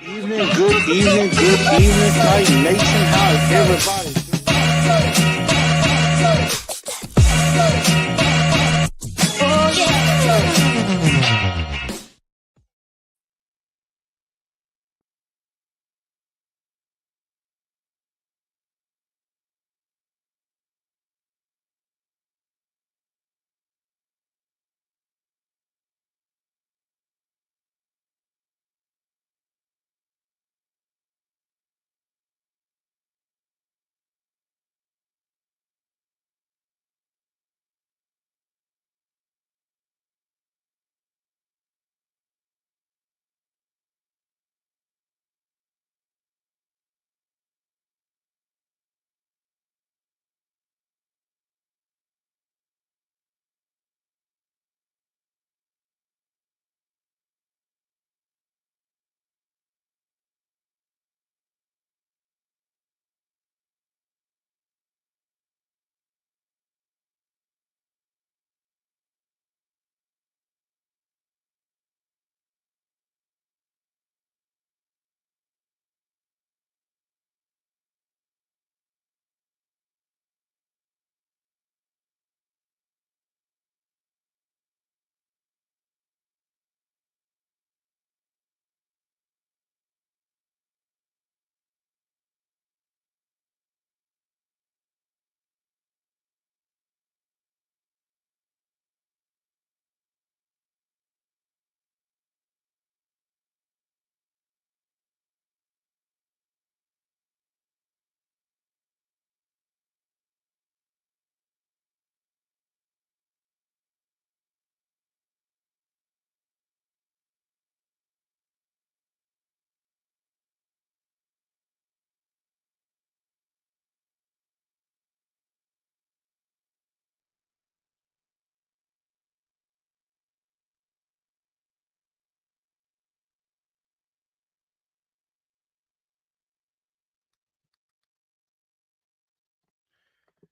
Good evening, Titan Nation. How is everybody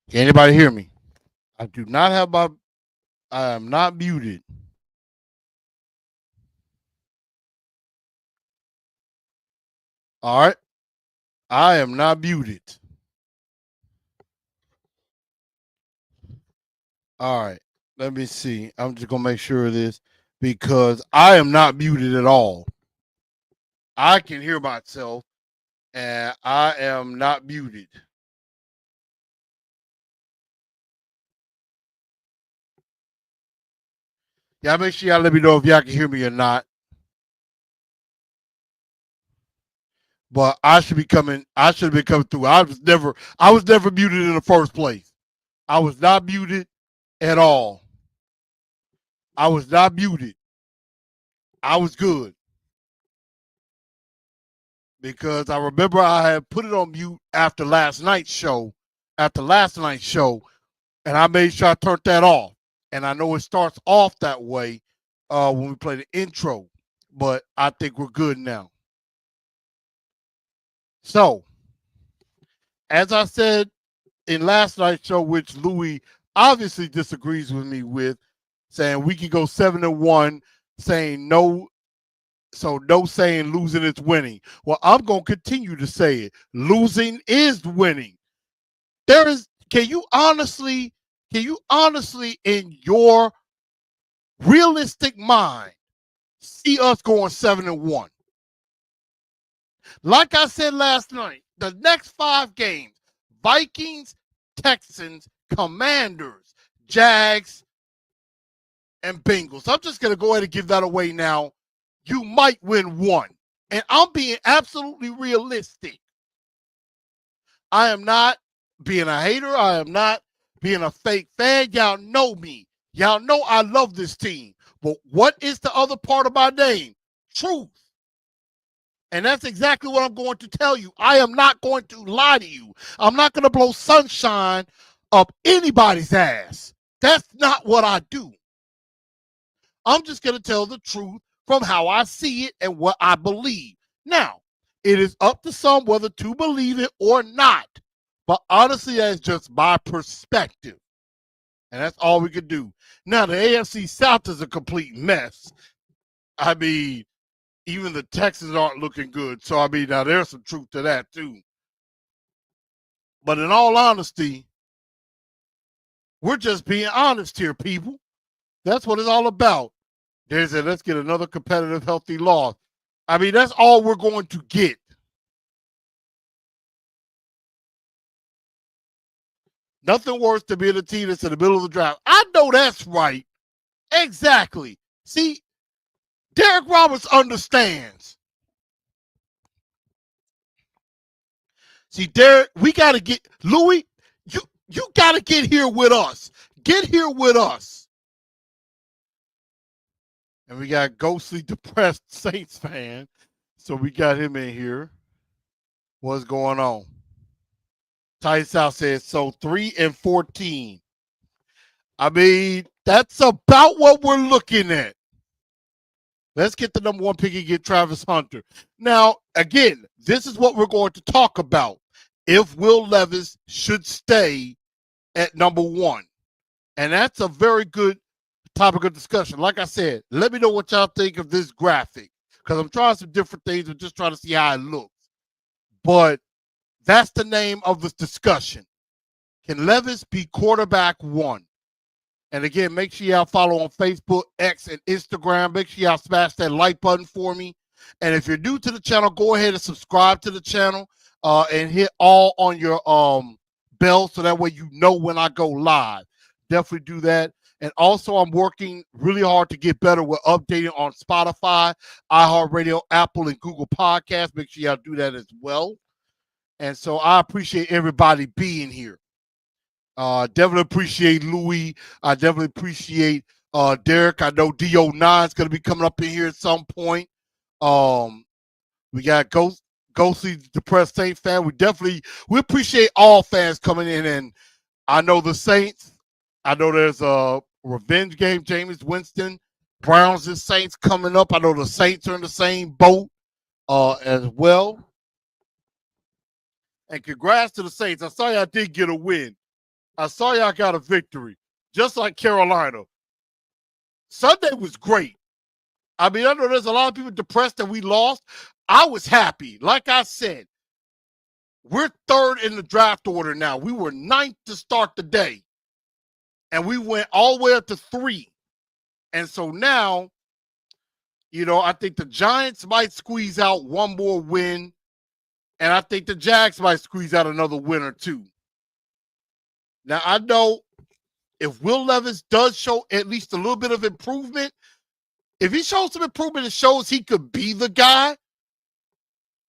Can anybody hear me? I do not have my. I am not muted. All right. I am not muted. All right. Let me see. I'm just gonna make sure of this because I am not muted at all. I can hear myself, and I am not muted. Y'all make sure y'all let me know if y'all can hear me or not. But I should be coming. I should have been coming through. I was never muted in the first place. I was not muted at all. I was not muted. I was good because I remember I had put it on mute after last night's show. After last night's show, and I made sure I turned that off. And I know it starts off that way when we play the intro, but I think we're good now. So, as I said in last night's show, which Louis obviously disagrees with me with, saying we can go 7-1, saying no. So no saying losing is winning. Well, I'm gonna continue to say it. Losing is winning. There is. Can you honestly, in your realistic mind, see us going 7-1? Like I said last night, the next 5 games: Vikings, Texans, Commanders, Jags, and Bengals. I'm just gonna go ahead and give that away now. You might win 1. And I'm being absolutely realistic. I am not being a hater. I am not being a fake fan. Y'all know me. Y'all know I love this team. But what is the other part of my name? Truth. And that's exactly what I'm going to tell you. I am not going to lie to you. I'm not going to blow sunshine up anybody's ass. That's not what I do. I'm just going to tell the truth from how I see it and what I believe. Now, it is up to some whether to believe it or not. But honestly, that's just my perspective. And that's all we could do. Now, the AFC South is a complete mess. I mean, even the Texans aren't looking good. So, I mean, now there's some truth to that, too. But in all honesty, we're just being honest here, people. That's what it's all about. They said, let's get another competitive, healthy loss. I mean, that's all we're going to get. Nothing worse than being a team that's in the middle of the draft. I know that's right. Exactly. See, Derek Roberts understands. See, Derek, we got to get Louis. You got to get here with us. Get here with us. And we got ghostly depressed Saints fan, so we got him in here. What's going on? Ty South says so. 3-14. I mean, that's about what we're looking at. Let's get the number 1 pick and get Travis Hunter. Now, again, this is what we're going to talk about. If Will Levis should stay at number 1. And that's a very good topic of discussion. Like I said, let me know what y'all think of this graphic. Because I'm trying some different things. I'm just trying to see how it looks. But that's the name of this discussion. Can Levis be quarterback 1? And again, make sure y'all follow on Facebook, X, and Instagram. Make sure y'all smash that like button for me. And if you're new to the channel, go ahead and subscribe to the channel and hit all on your bell so that way you know when I go live. Definitely do that. And also, I'm working really hard to get better with updating on Spotify, iHeartRadio, Apple, and Google Podcasts. Make sure y'all do that as well. And so I appreciate everybody being here. Definitely appreciate Louis. I definitely appreciate Derek. I know DO9 is going to be coming up in here at some point. We got Ghostly Depressed Saint fan. We appreciate all fans coming in. And I know the Saints. I know there's a revenge game, Jameis Winston. Browns and Saints coming up. I know the Saints are in the same boat as well. And congrats to the Saints. I saw y'all did get a win. I saw y'all got a victory, just like Carolina. Sunday was great. I mean, I know there's a lot of people depressed that we lost. I was happy. Like I said, we're 3rd in the draft order now. We were 9th to start the day, and we went all the way up to 3. And so now, I think the Giants might squeeze out one more win, and I think the Jags might squeeze out another win or 2. Now, I know if Will Levis does show at least a little bit of improvement, if he shows some improvement and shows he could be the guy,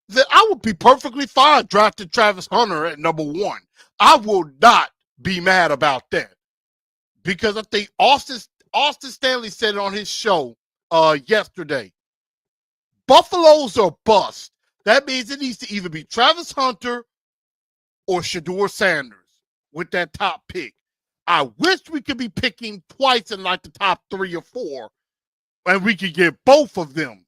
then I would be perfectly fine drafting Travis Hunter at number 1. I will not be mad about that. Because I think Austin Stanley said it on his show yesterday. Buffaloes are bust. That means it needs to either be Travis Hunter or Shedeur Sanders with that top pick. I wish we could be picking twice in like the top 3 or 4, and we could get both of them.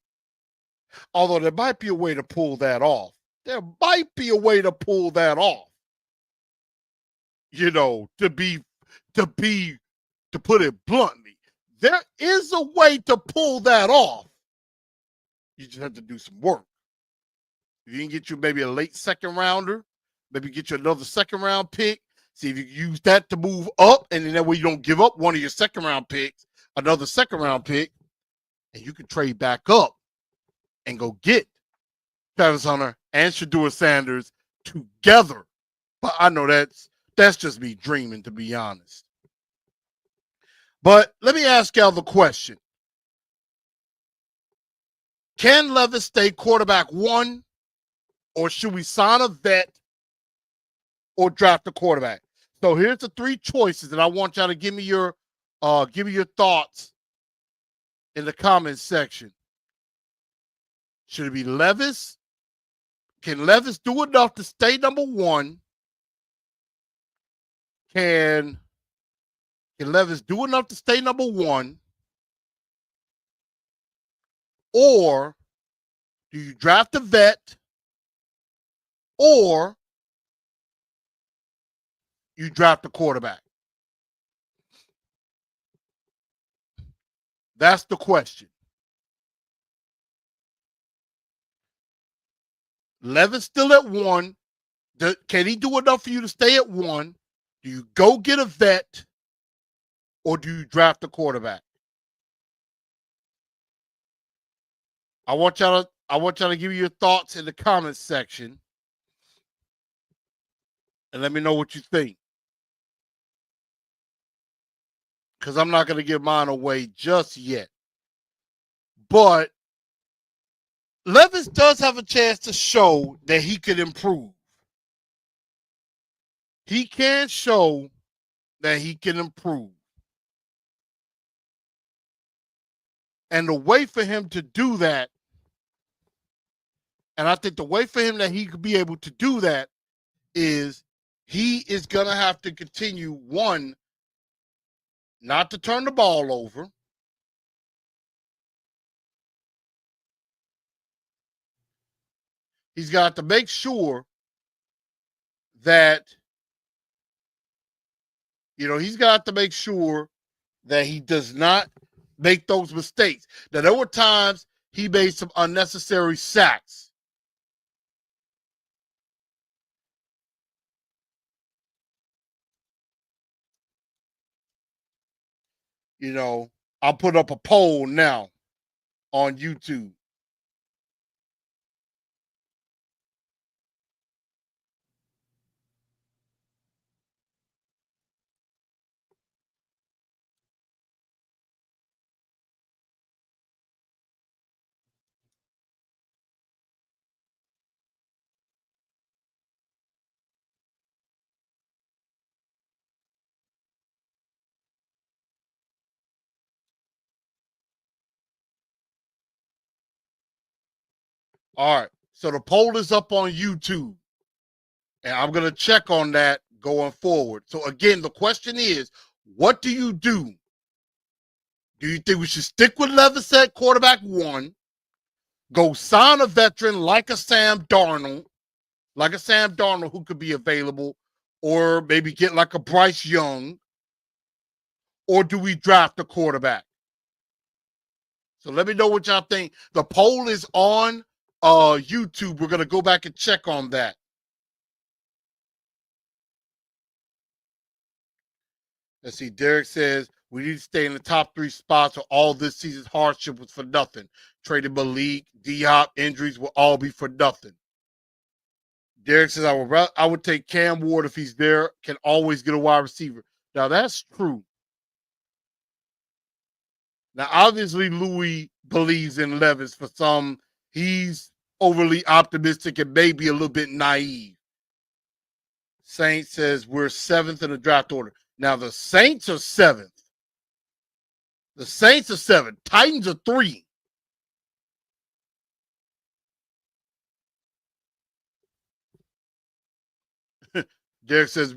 Although there might be a way to pull that off. There might be a way to pull that off. To put it bluntly, there is a way to pull that off. You just have to do some work. If you can get you maybe a late 2nd rounder, maybe get you another 2nd round pick. See if you can use that to move up, and then that way you don't give up one of your 2nd round picks, another 2nd round pick, and you can trade back up and go get Travis Hunter and Shedeur Sanders together. But I know that's just me dreaming, to be honest. But let me ask y'all the question. Can Levis stay quarterback 1, or should we sign a vet or draft a quarterback? So here's the 3 choices, and I want y'all to give me your thoughts in the comments section. Should it be Levis? Can Levis do enough to stay number 1? Can Levis do enough to stay number 1? Or do you draft a vet? Or you draft a quarterback? That's the question. Levis still at 1. Can he do enough for you to stay at 1? Do you go get a vet, or do you draft a quarterback? I want y'all to give you your thoughts in the comments section, and let me know what you think. Because I'm not going to give mine away just yet. But Levis does have a chance to show that he could improve. He can show that he can improve. And the way for him to do that, and I think the way for him that he could be able to do that is he is going to have to continue, one, not to turn the ball over. He's got to make sure that, he's got to make sure that he does not make those mistakes. Now, there were times he made some unnecessary sacks. I'll put up a poll now on YouTube. All right. So the poll is up on YouTube. And I'm going to check on that going forward. So again, the question is, what do you do? Do you think we should stick with Levis at quarterback 1? Go sign a veteran like a Sam Darnold who could be available, or maybe get like a Bryce Young, or do we draft a quarterback? So let me know what y'all think. The poll is on YouTube. We're going to go back and check on that. Let's see. Derek says we need to stay in the top 3 spots, or all this season's hardship was for nothing. Traded Malik, D-Hop, injuries will all be for nothing. Derek says I would take Cam Ward if he's there. Can always get a wide receiver. Now that's true. Now obviously Louis believes in Levis. For some, he's overly optimistic and maybe a little bit naive. Saints says we're 7th in the draft order. Now the Saints are 7th. The Saints are 7. Titans are 3. Derek says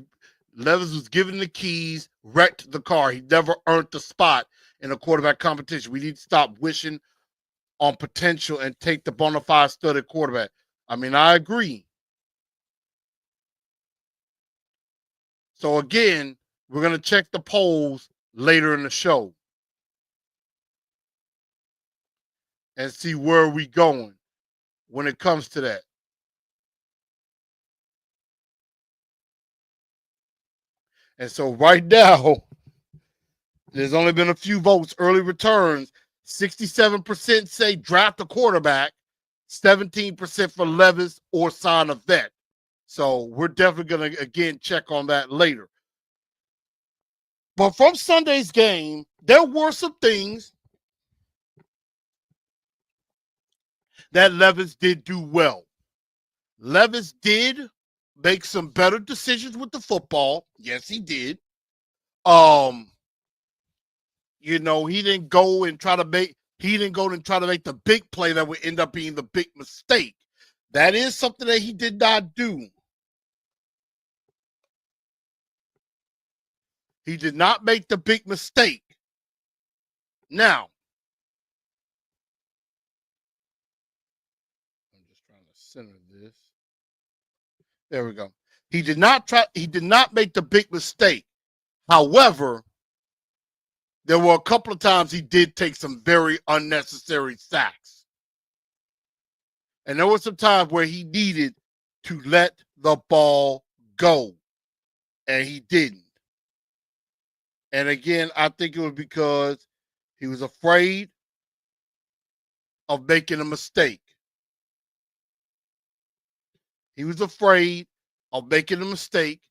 Levis was given the keys, wrecked the car. He never earned the spot in a quarterback competition. We need to stop wishing on potential and take the bona fide studded quarterback. I mean, I agree. So again, we're going to check the polls later in the show and see where we going when it comes to that. And so right now, there's only been a few votes, early returns. 67% say draft a quarterback, 17% for Levis or sign a vet. So we're definitely going to, again, check on that later. But from Sunday's game, there were some things that Levis did do well. Levis did make some better decisions with the football. Yes, he did. He didn't go and try to make the big play that would end up being the big mistake. That is something that he did not do. He did not make the big mistake. Now, I'm just trying to center this. There we go. He did not make the big mistake. However, there were a couple of times he did take some very unnecessary sacks. And there were some times where he needed to let the ball go, and he didn't. And again, I think it was because he was afraid of making a mistake. He was afraid of making a mistake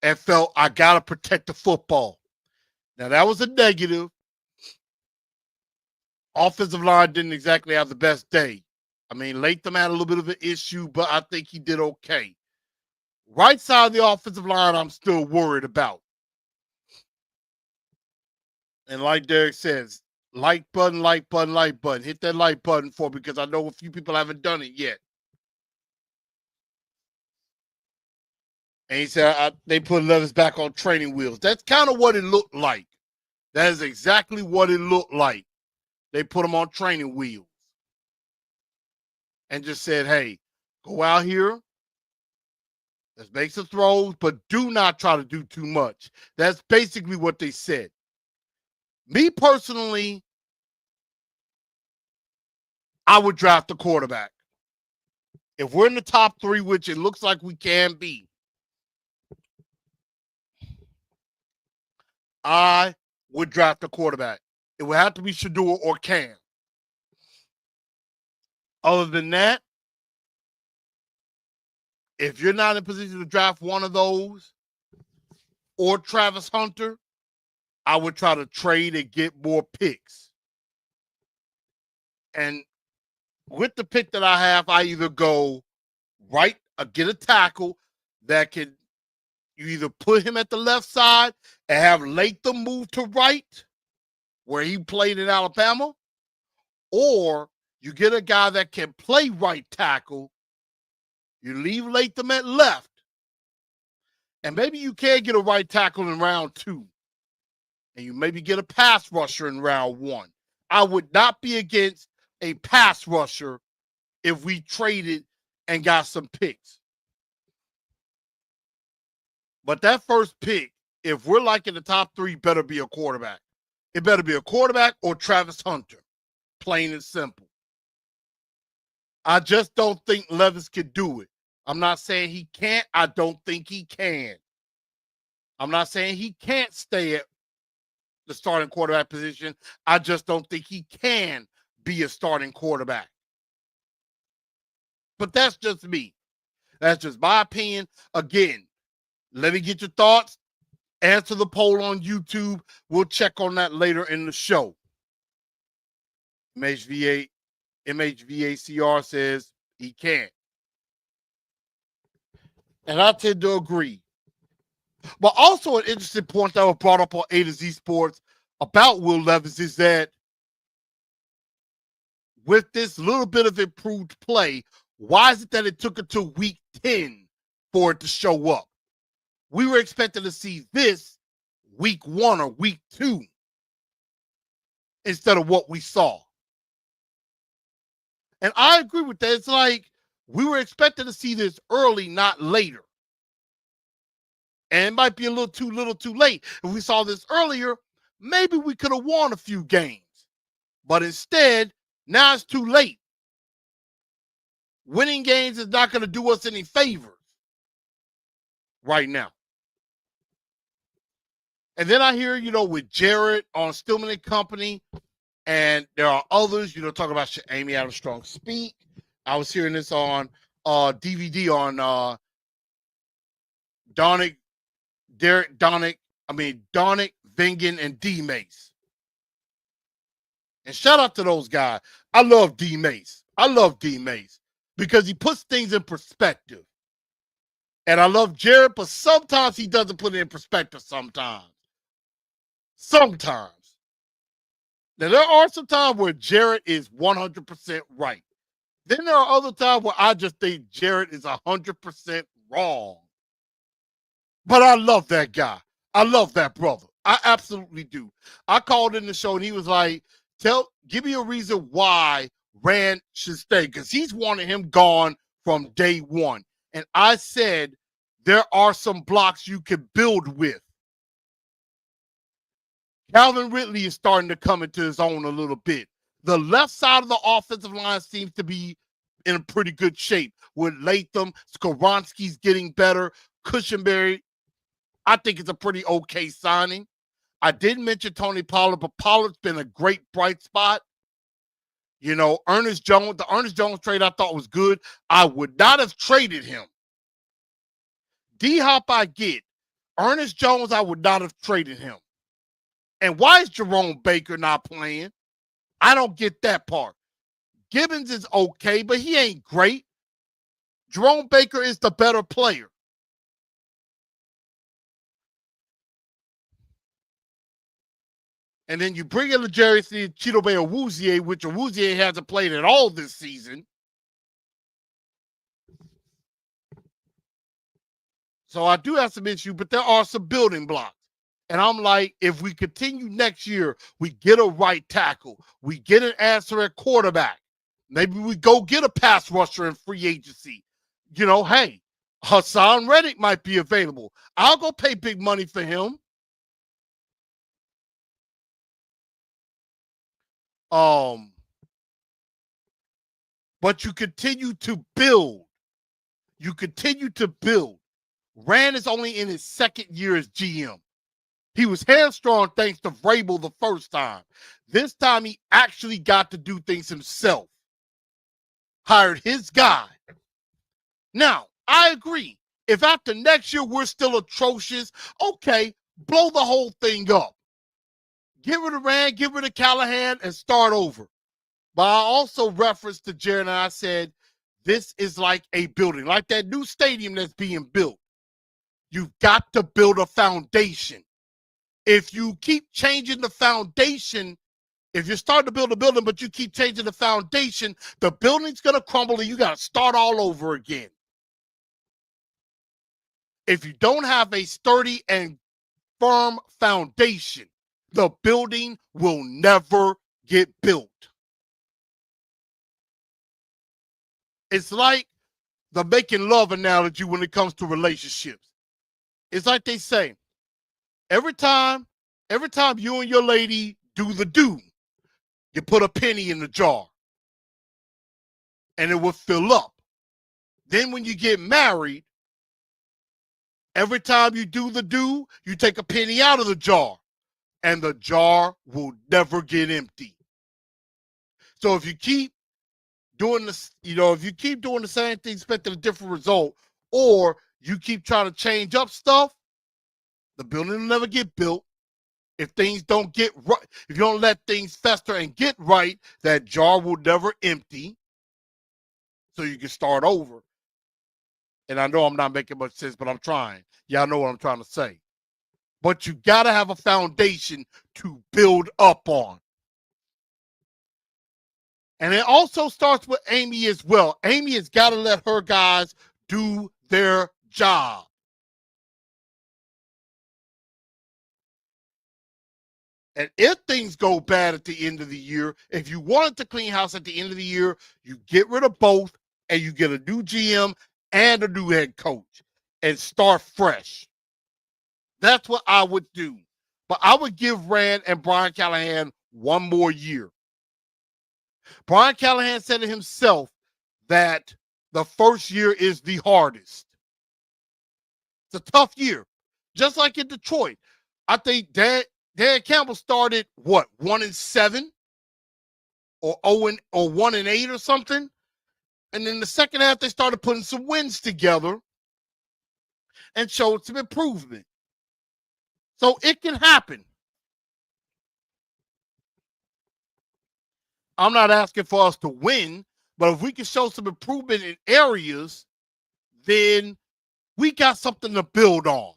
and felt, I got to protect the football. Now, that was a negative. Offensive line didn't exactly have the best day. I mean, Latham had a little bit of an issue, but I think he did okay. Right side of the offensive line, I'm still worried about. And like Derek says, like button, like button, like button. Hit that like button for me because I know a few people haven't done it yet. And he said they put Levis back on training wheels. That's kind of what it looked like. That is exactly what it looked like. They put him on training wheels and just said, hey, go out here. Let's make some throws, but do not try to do too much. That's basically what they said. Me personally, I would draft a quarterback. If we're in the top 3, which it looks like we can be, I would draft a quarterback. It would have to be Shador or Cam. Other than that, if you're not in a position to draft one of those or Travis Hunter, I would try to trade and get more picks. And with the pick that I have, I either go right, get a tackle that can, you either put him at the left side and have Latham move to right, where he played in Alabama, or you get a guy that can play right tackle, you leave Latham at left, and maybe you can get a right tackle in round 2, and you maybe get a pass rusher in round 1. I would not be against a pass rusher if we traded and got some picks. But that first pick, if we're like in the top 3, better be a quarterback. It better be a quarterback or Travis Hunter, plain and simple. I just don't think Levis could do it. I'm not saying he can't. I don't think he can. I'm not saying he can't stay at the starting quarterback position. I just don't think he can be a starting quarterback. But that's just me. That's just my opinion. Again, let me get your thoughts. Answer the poll on YouTube. We'll check on that later in the show. MHVACR says he can't. And I tend to agree. But also an interesting point that was brought up on A to Z Sports about Will Levis is that with this little bit of improved play, why is it that it took until week 10 for it to show up? We were expecting to see this week 1 or week 2 instead of what we saw. And I agree with that. It's like we were expecting to see this early, not later. And it might be a little too late. If we saw this earlier, maybe we could have won a few games. But instead, now it's too late. Winning games is not going to do us any favors right now. And then I hear, with Jared on Stillman and Company, and there are others, talking about Amy Armstrong speak. I was hearing this on DVD on Donick, Vengen, and D Mace. And shout out to those guys. I love D Mace. Because he puts things in perspective. And I love Jared, but sometimes he doesn't put it in perspective sometimes. Now, there are some times where Jared is 100% right. Then there are other times where I just think Jared is 100% wrong. But I love that guy. I love that brother. I absolutely do. I called in the show and he was like, give me a reason why Rand should stay, because he's wanted him gone from day one. And I said, there are some blocks you can build with. Calvin Ridley is starting to come into his own a little bit. The left side of the offensive line seems to be in pretty good shape with Latham. Skoronski's getting better. Cushenberry, I think it's a pretty okay signing. I didn't mention Tony Pollard, but Pollard's been a great bright spot. You know, Ernest Jones, the Ernest Jones trade I thought was good. I would not have traded him. D-Hop I get. Ernest Jones, I would not have traded him. And why is Jerome Baker not playing? I don't get that part. Gibbons is okay, but he ain't great. Jerome Baker is the better player. And then you bring in L'Jarius Chidobe Awuzie, which Awuzie hasn't played at all this season. So I do have some issues, but there are some building blocks. And I'm like, if we continue next year, we get a right tackle, we get an answer at quarterback. Maybe we go get a pass rusher in free agency. You know, hey, Hassan Reddick might be available. I'll go pay big money for him. But you continue to build. You continue to build. Rand is only in his second year as GM. He was hamstrung thanks to Vrabel the first time. This time he actually got to do things himself. Hired his guy. Now, I agree. If after next year we're still atrocious, okay, blow the whole thing up. Get rid of Rand, get rid of Callahan, and start over. But I also referenced to Jared and I said, this is like a building, like that new stadium that's being built. You've got to build a foundation. If you keep changing the foundation, if you're starting to build a building, but you keep changing the foundation, the building's going to crumble and you got to start all over again. If you don't have a sturdy and firm foundation, the building will never get built. It's like the making love analogy when it comes to relationships. It's like they say, every time you and your lady do the do, you put a penny in the jar and it will fill up. Then when you get married, every time you do the do, you take a penny out of the jar and the jar will never get empty. So if you keep doing this, if you keep doing the same thing, expecting a different result, or you keep trying to change up stuff, the building will never get built. If things don't get right, if you don't let things fester and get right, that jar will never empty. So you can start over. And I know I'm not making much sense, but I'm trying. Y'all know what I'm trying to say. But you got to have a foundation to build up on. And it also starts with Amy as well. Amy has got to let her guys do their job. And if things go bad at the end of the year, if you wanted to clean house at the end of the year, you get rid of both and you get a new GM and a new head coach and start fresh. That's what I would do. But I would give Rand and Brian Callahan one more year. Brian Callahan said it himself that the first year is the hardest. It's a tough year. Just like in Detroit. I think Dan Campbell started, 1-7? Or 1-8 or something? And in the second half, they started putting some wins together and showed some improvement. So it can happen. I'm not asking for us to win, but if we can show some improvement in areas, then we got something to build on.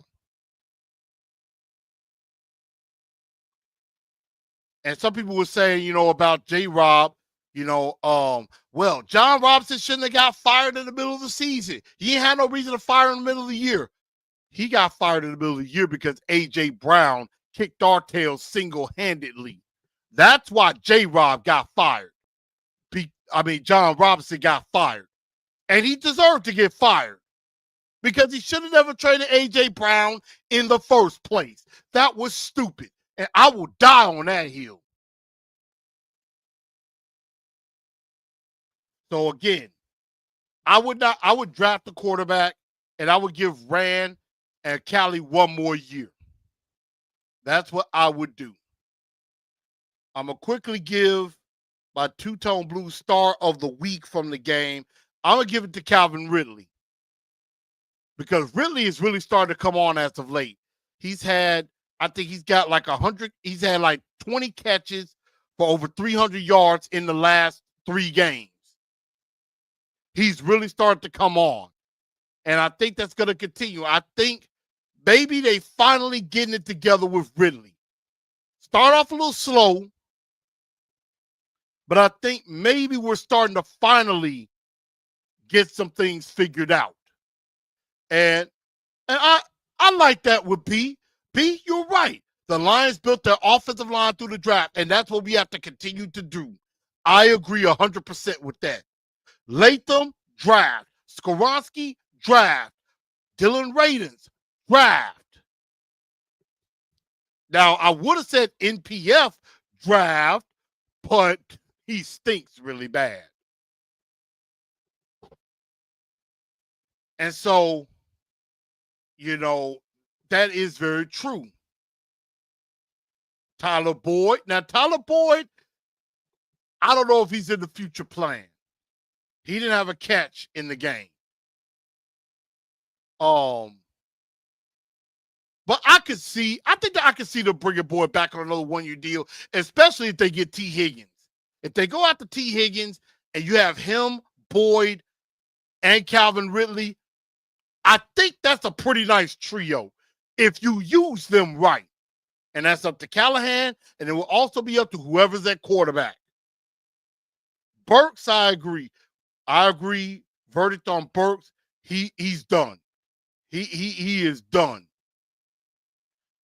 And some people were saying, about J-Rob, well, John Robinson shouldn't have got fired in the middle of the season. He ain't had no reason to fire in the middle of the year. He got fired in the middle of the year because A.J. Brown kicked our tails single-handedly. That's why J-Rob got fired. John Robinson got fired. And he deserved to get fired because he should have never traded A.J. Brown in the first place. That was stupid. And I will die on that hill. So again, I would draft the quarterback, and I would give Rand and Callie one more year. That's what I would do. I'm going to quickly give my two-tone blue star of the week from the game. I'm going to give it to Calvin Ridley because Ridley is really starting to come on as of late. I think he's got like 100, he's had like 20 catches for over 300 yards in the last 3 games. He's really started to come on. And I think that's going to continue. I think maybe they finally getting it together with Ridley. Start off a little slow, but I think maybe we're starting to finally get some things figured out. And I like that with B. B, you're right. The Lions built their offensive line through the draft, and that's what we have to continue to do. I agree 100% with that. Latham, draft. Skoronski, draft. Dylan Radins, draft. Now, I would have said NPF, draft, but he stinks really bad. And so, that is very true. Tyler Boyd. Now, Tyler Boyd, I don't know if he's in the future plan. He didn't have a catch in the game. But I think that I could see them bringing Boyd back on another 1-year deal, especially if they get T. Higgins. If they go after T. Higgins and you have him, Boyd, and Calvin Ridley, I think that's a pretty nice trio if you use them right. And that's up to Callahan, and it will also be up to whoever's at quarterback. Burks, I agree. Verdict on Burks, he's done. He is done.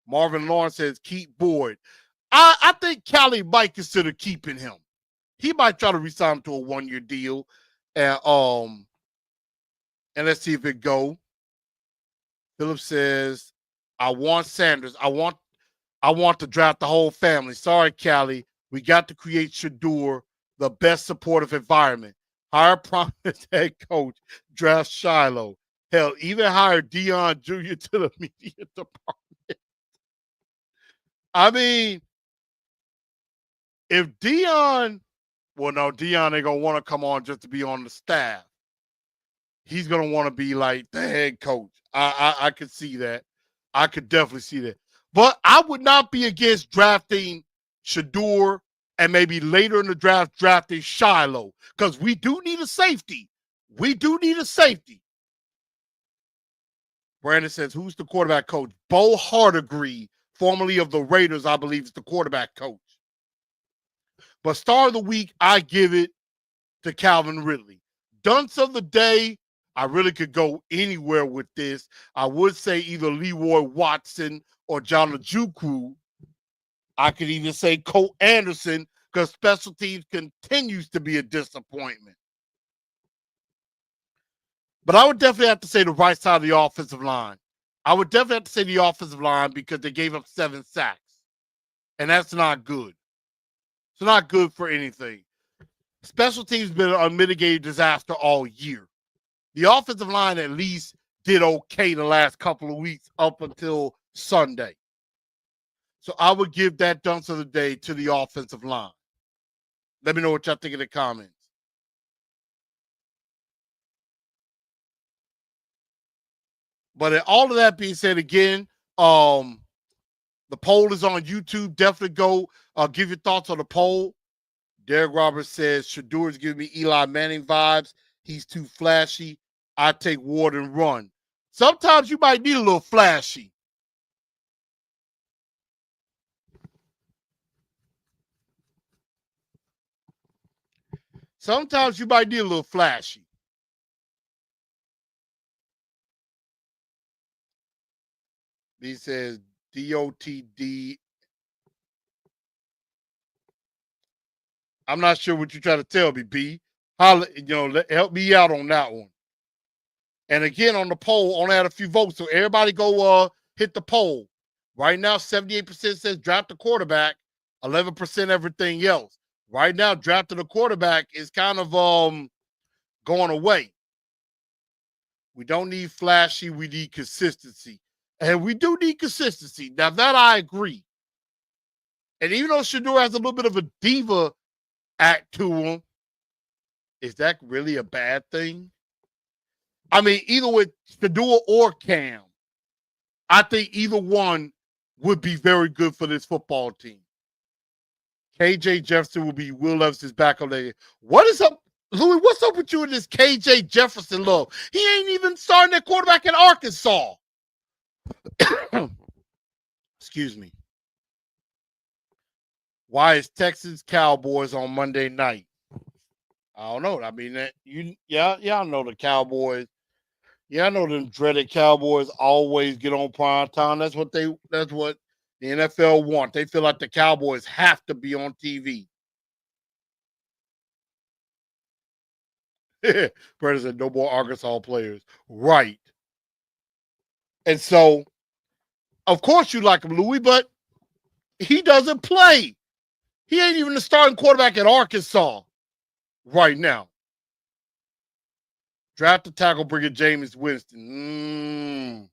Marvin Lawrence says keep Boyd. I think Callie might consider keeping him. He might try to resign him to a 1-year deal, and let's see if it go. Philip says, I want Sanders. I want to draft the whole family. Sorry, Callie. We got to create Shador the best supportive environment. Hire prominent head coach, draft Shiloh. Hell, even hire Deion Jr. to the media department. I mean, if Deion ain't going to want to come on just to be on the staff. He's going to want to be like the head coach. I could see that. I could definitely see that. But I would not be against drafting Shador and maybe later in the draft drafting Shiloh because we do need a safety. Brandon says, who's the quarterback coach? Bo Hardegree, formerly of the Raiders, I believe is the quarterback coach. But star of the week, I give it to Calvin Ridley. Dunce of the day, I really could go anywhere with this. I would say either Leroy Watson or John Ojukwu. I could even say Colt Anderson because special teams continues to be a disappointment. But I would definitely have to say the right side of the offensive line. I would definitely have to say the offensive line because they gave up 7 sacks. And that's not good. It's not good for anything. Special teams been an unmitigated disaster all year. The offensive line at least did okay the last couple of weeks up until Sunday. So I would give that dunce of the day to the offensive line. Let me know what y'all think in the comments. But all of that being said, again, the poll is on YouTube. Definitely go give your thoughts on the poll. Derek Roberts says, Shador is giving me Eli Manning vibes. He's too flashy. I take Ward and run. Sometimes you might need a little flashy. Sometimes you might need a little flashy. He says DOTD. I'm not sure what you're trying to tell me, B. Help me out on that one. And again, on the poll, only had a few votes. So everybody go hit the poll. Right now, 78% says draft the quarterback, 11% everything else. Right now, drafting a quarterback is kind of going away. We don't need flashy. We need consistency. And we do need consistency. Now, that I agree. And even though Shador has a little bit of a diva act to him, is that really a bad thing? I mean, either with Shador or Cam, I think either one would be very good for this football team. KJ Jefferson will be Will Levis' back on there. What is up, Louis? What's up with you and this KJ Jefferson love? He ain't even starting at quarterback in Arkansas. Excuse me. Why is Texans Cowboys on Monday night? I don't know. I mean, y'all know the Cowboys. Yeah, I know them dreaded Cowboys always get on prime time. That's what the NFL want. They feel like the Cowboys have to be on TV. Brandon said, no more Arkansas players. Right. And so, of course you like him, Louis, but he doesn't play. He ain't even the starting quarterback at Arkansas right now. Draft the tackle, bring in Jameis Winston.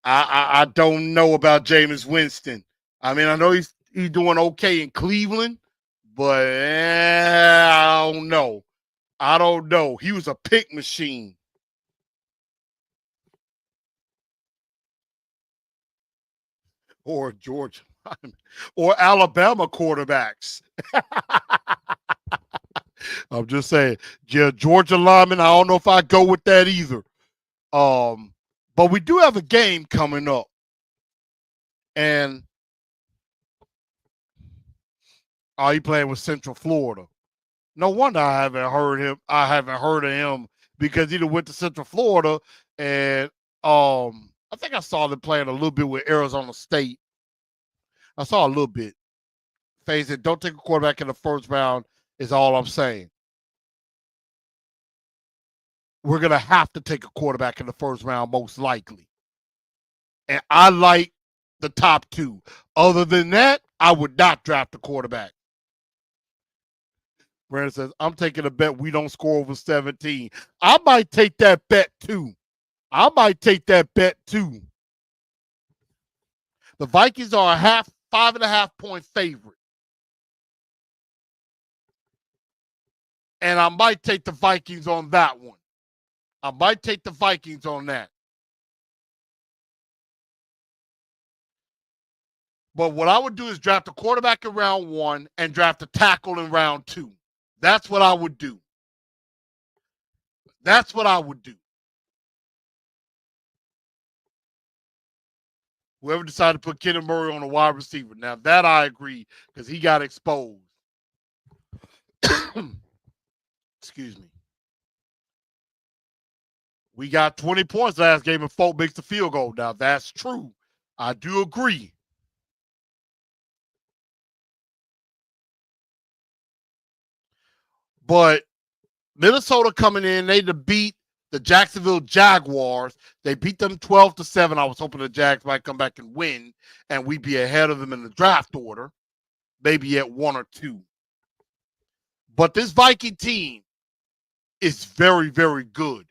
I don't know about Jameis Winston. I mean, I know he's doing okay in Cleveland, but I don't know. I don't know. He was a pick machine. Or Georgia or Alabama quarterbacks. I'm just saying, yeah, Georgia lineman. I don't know if I go with that either. But we do have a game coming up, and he playing with Central Florida. No wonder I haven't heard him. I haven't heard of him because he went to Central Florida, and I think I saw them playing a little bit with Arizona State. I saw a little bit. Faye said, "Don't take a quarterback in the first round." Is all I'm saying. We're gonna have to take a quarterback in the first round, most likely. And I like the top two. Other than that, I would not draft a quarterback. Brandon says, I'm taking a bet we don't score over 17. I might take that bet too. The Vikings are a 5.5 point favorite. And I might take the Vikings on that one. I might take the Vikings on that. But what I would do is draft a quarterback in round 1 and draft a tackle in round 2. That's what I would do. Whoever decided to put Kenneth Murray on a wide receiver. Now, that I agree because he got exposed. Excuse me. We got 20 points last game and Folk makes the field goal. Now, that's true. I do agree. But Minnesota coming in, they beat the Jacksonville Jaguars. They beat them 12-7. I was hoping the Jags might come back and win, and we'd be ahead of them in the draft order, maybe at 1 or 2. But this Viking team is very, very good.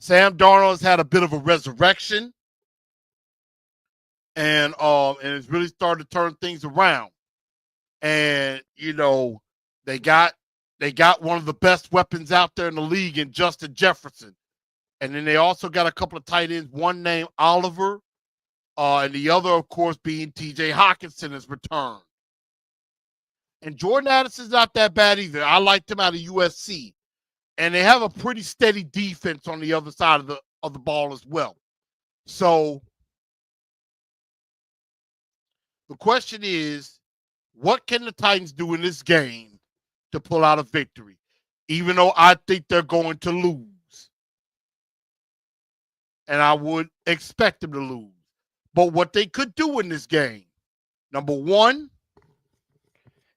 Sam Darnold has had a bit of a resurrection, and it's really started to turn things around. And they got one of the best weapons out there in the league in Justin Jefferson. And then they also got a couple of tight ends, one named Oliver, and the other, of course, being TJ Hawkinson has returned. And Jordan Addison's not that bad either. I liked him out of USC. And they have a pretty steady defense on the other side of the ball as well. So the question is, what can the Titans do in this game to pull out a victory? Even though I think they're going to lose. And I would expect them to lose. But what they could do in this game, number 1,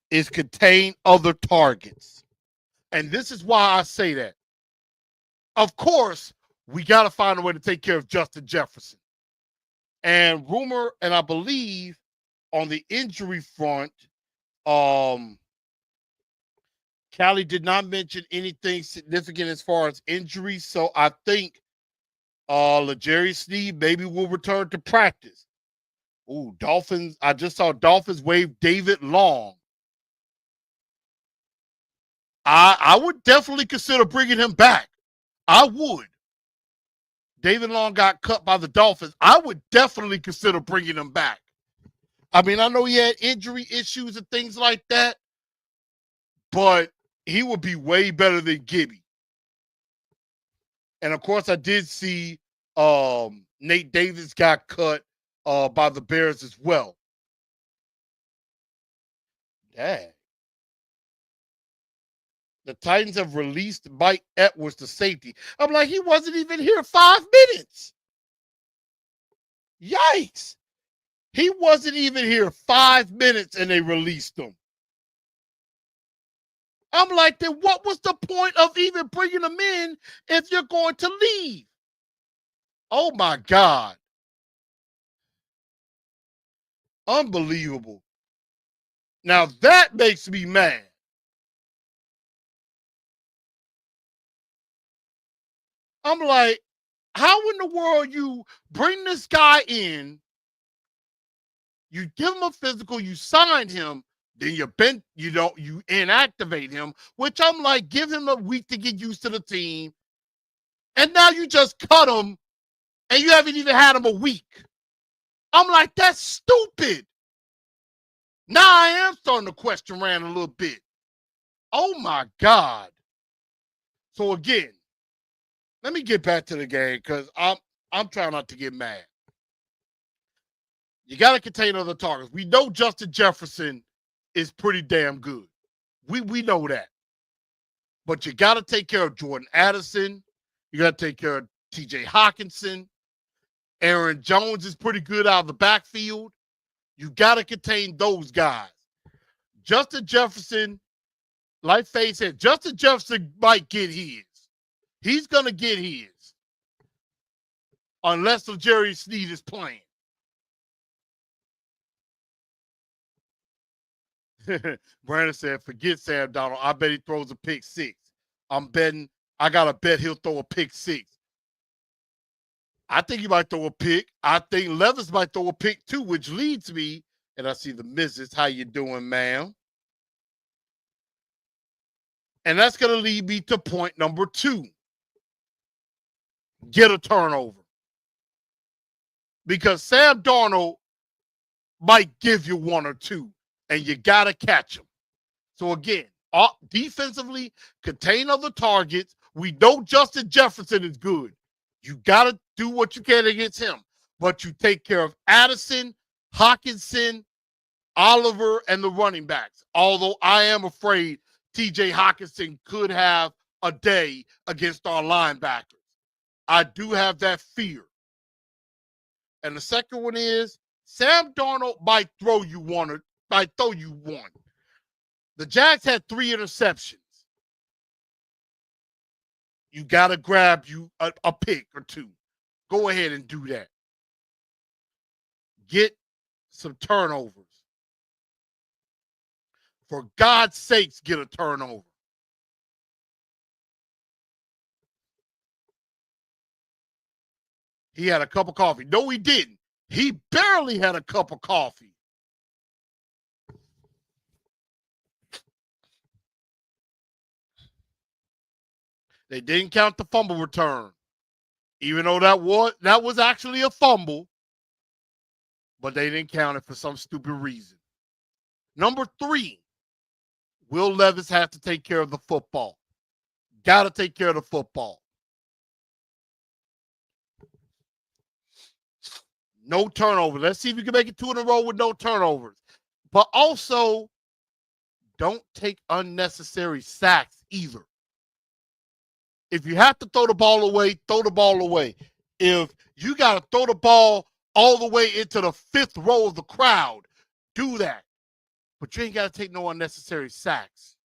is contain other targets. And this is why I say that. Of course, we got to find a way to take care of Justin Jefferson. And rumor, and I believe on the injury front, Callie did not mention anything significant as far as injuries, so I think L'Jarius Sneed maybe will return to practice. Ooh, Dolphins. I just saw Dolphins waive David Long. I would definitely consider bringing him back. I would. David Long got cut by the Dolphins. I would definitely consider bringing him back. I mean, I know he had injury issues and things like that, but he would be way better than Gibby. And of course, I did see Nate Davis got cut by the Bears as well. Dang. The Titans have released Mike Edwards to safety. I'm like, he wasn't even here 5 minutes. Yikes. He wasn't even here 5 minutes and they released him. I'm like, then what was the point of even bringing him in if you're going to leave? Oh, my God. Unbelievable. Now, that makes me mad. I'm like, how in the world you bring this guy in, you give him a physical, you signed him, then you inactivate him, which I'm like, give him a week to get used to the team. And now you just cut him and you haven't even had him a week. I'm like, that's stupid. Now I am starting to question Rand a little bit. Oh my God. So again, let me get back to the game because I'm trying not to get mad. You got to contain other targets. We know Justin Jefferson is pretty damn good. We know that. But you got to take care of Jordan Addison. You got to take care of TJ Hawkinson. Aaron Jones is pretty good out of the backfield. You got to contain those guys. Justin Jefferson, like Faye said, Justin Jefferson might get his. He's going to get his. Unless L'Jarius Sneed is playing. Brandon said, forget Sam Donald. I bet he throws a pick 6. I'm betting. I got to bet he'll throw a pick 6. I think he might throw a pick. I think Levis might throw a pick too, which leads me, and I see the missus. How you doing, ma'am? And that's going to lead me to point number 2. Get a turnover. Because Sam Darnold might give you 1 or 2, and you got to catch him. So again, defensively, contain other targets. We know Justin Jefferson is good. You got to do what you can against him. But you take care of Addison, Hawkinson, Oliver, and the running backs. Although I am afraid TJ Hawkinson could have a day against our linebackers. I do have that fear. And the second one is Sam Darnold might throw you 1 or might throw you 1. The Jags had 3 interceptions. You got to grab you a pick or 2. Go ahead and do that. Get some turnovers. For God's sakes, get a turnover. He had a cup of coffee. No, he didn't. He barely had a cup of coffee. They didn't count the fumble return. Even though that was actually a fumble, but they didn't count it for some stupid reason. Number 3, Will Levis has to take care of the football. Got to take care of the football. No turnovers. Let's see if you can make it 2 in a row with no turnovers. But also, don't take unnecessary sacks either. If you have to throw the ball away, throw the ball away. If you got to throw the ball all the way into the 5th row of the crowd, do that. But you ain't got to take no unnecessary sacks.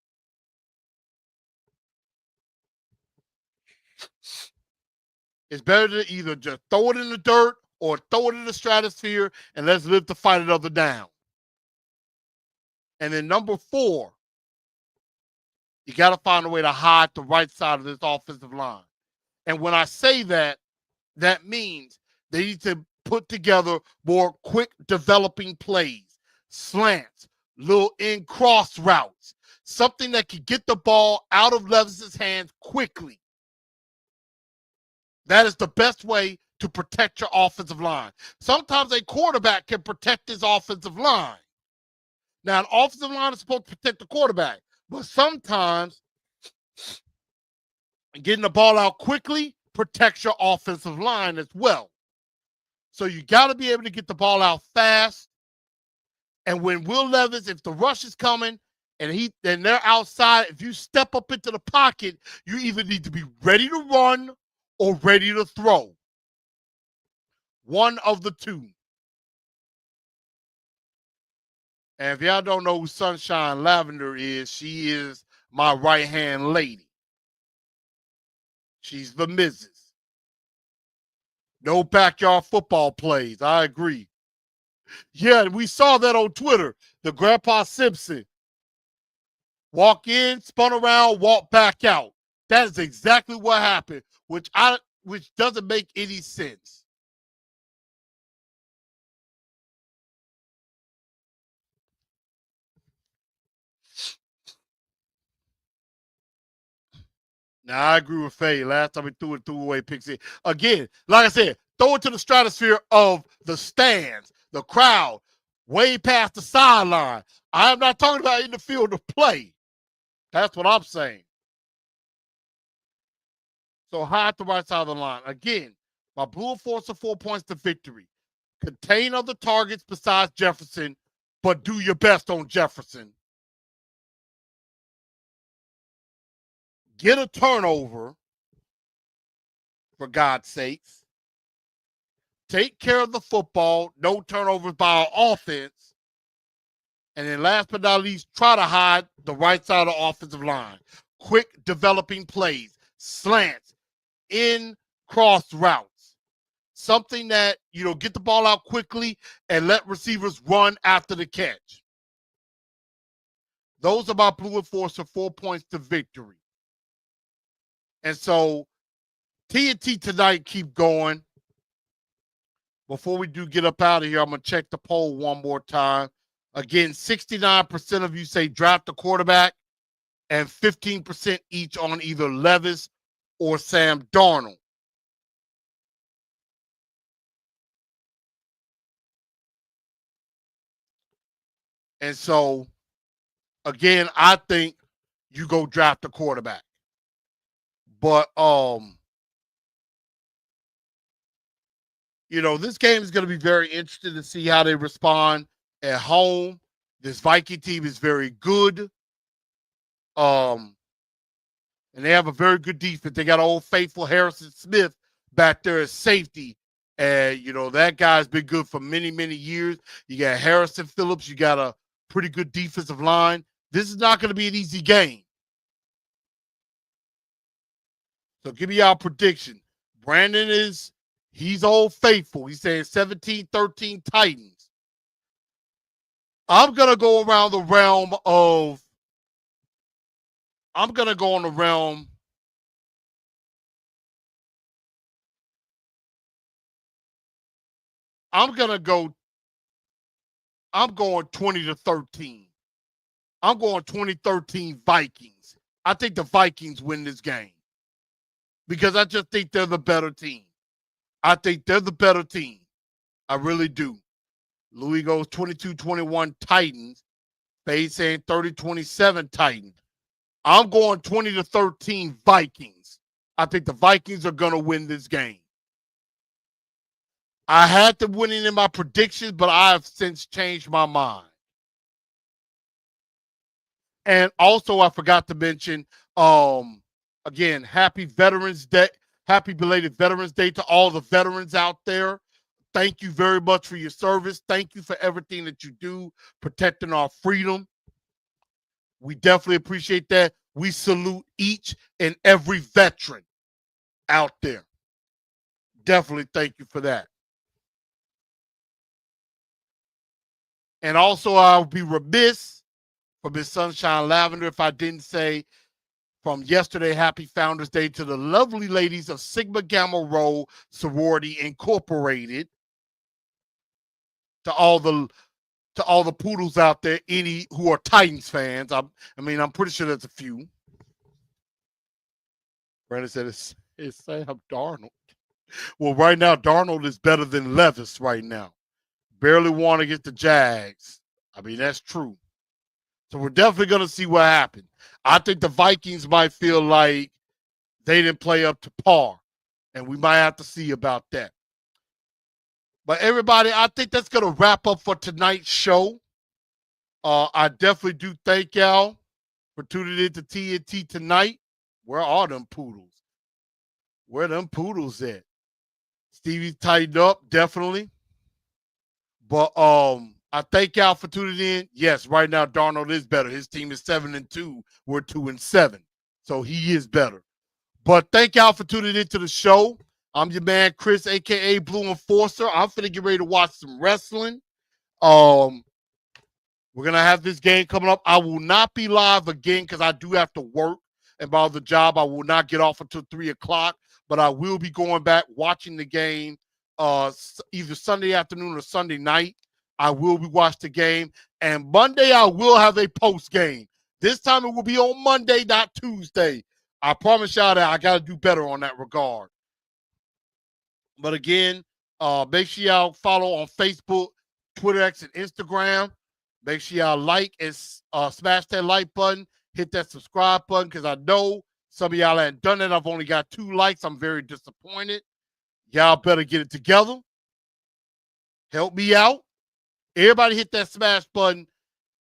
It's better to either just throw it in the dirt or throw it in the stratosphere and let's live to fight another down. And then number 4, You got to find a way to hide the right side of this offensive line. And when I say that, that means they need to put together more quick developing plays, slants, little in cross routes, something that can get the ball out of Levis's hands quickly. That is the best way to protect your offensive line. Sometimes a quarterback can protect his offensive line. Now, an offensive line is supposed to protect the quarterback, but sometimes getting the ball out quickly protects your offensive line as well. So you got to be able to get the ball out fast. And when Will Levis, if the rush is coming and they're outside, if you step up into the pocket, you either need to be ready to run or ready to throw. One of the two. And if y'all don't know who Sunshine Lavender is, she is my right-hand lady. She's the Mrs. No backyard football plays. I agree. Yeah, we saw that on Twitter. The Grandpa Simpson. Walk in, spun around, walk back out. That is exactly what happened, which doesn't make any sense. Now, I agree with Faye. Last time he threw away pick six. Again, like I said, throw it to the stratosphere of the stands, the crowd, way past the sideline. I'm not talking about in the field of play. That's what I'm saying. So hide the right side of the line. Again, my Blue Enforcer 4 points to victory. Contain other targets besides Jefferson, but do your best on Jefferson. Get a turnover, for God's sakes. Take care of the football. No turnovers by our offense. And then last but not least, try to hide the right side of the offensive line. Quick developing plays, slants, in cross routes. Something that, get the ball out quickly and let receivers run after the catch. Those are my Blue Enforcer 4 points to victory. And so TNT tonight keep going. Before we do get up out of here, I'm going to check the poll one more time. Again, 69% of you say draft a quarterback and 15% each on either Levis or Sam Darnold. And so, again, I think you go draft a quarterback. But, this game is going to be very interesting to see how they respond at home. This Viking team is very good. And they have a very good defense. They got old faithful Harrison Smith back there as safety. And, that guy's been good for many, many years. You got Harrison Phillips. You got a pretty good defensive line. This is not going to be an easy game. So give me y'all prediction. Brandon he's old faithful. He's saying 17-13 Titans. I'm going to go around the realm of, I'm going to go on the realm. I'm going 20-13. I'm going 2013 Vikings. I think the Vikings win this game because I just think they're the better team. I think they're the better team. I really do. Louis goes 22-21 Titans. Faye saying 30-27 Titans. I'm going 20-13 Vikings. I think the Vikings are going to win this game. I had them winning in my predictions, but I have since changed my mind. And also, I forgot to mention, again, happy Veterans Day. Happy belated Veterans Day to all the veterans out there. Thank you very much for your service. Thank you for everything that you do, protecting our freedom. We definitely appreciate that. We salute each and every veteran out there. Definitely thank you for that. And also, I would be remiss for Miss Sunshine Lavender if I didn't say from yesterday, Happy Founders Day, to the lovely ladies of Sigma Gamma Rho Sorority Incorporated, to all the poodles out there, any who are Titans fans. I'm pretty sure there's a few. Brandon said it's Sam Darnold. Well, right now, Darnold is better than Levis right now. Barely won against the Jags. I mean, that's true. So we're definitely going to see what happens. I think the Vikings might feel like they didn't play up to par, and we might have to see about that. But everybody, I think that's going to wrap up for tonight's show. I definitely do thank y'all for tuning in to TNT tonight. Where are them poodles? Where them poodles at? Stevie's tightened up, definitely. But I thank y'all for tuning in. Yes, right now Darnold is better. His team is 7-2. We're 2-7. So he is better. But thank y'all for tuning into the show. I'm your man, Chris, aka Blue Enforcer. I'm finna get ready to watch some wrestling. We're gonna have this game coming up. I will not be live again because I do have to work. And by the job, I will not get off until 3 o'clock. But I will be going back watching the game either Sunday afternoon or Sunday night. I will be watching the game. And Monday, I will have a post game. This time it will be on Monday, not Tuesday. I promise y'all that I got to do better on that regard. But again, make sure y'all follow on Facebook, Twitter X, and Instagram. Make sure y'all like and smash that like button. Hit that subscribe button because I know some of y'all haven't done it. I've only got 2 likes. I'm very disappointed. Y'all better get it together. Help me out. Everybody hit that smash button.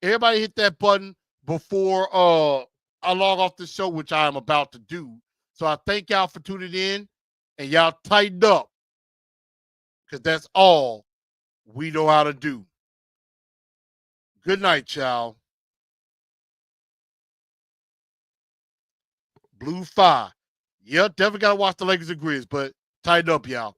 Everybody hit that button before I log off the show, which I am about to do. So I thank y'all for tuning in, and y'all tighten up because that's all we know how to do. Good night, y'all. Blue 5. Yep, definitely got to watch the Lakers and Grizz, but tighten up, y'all.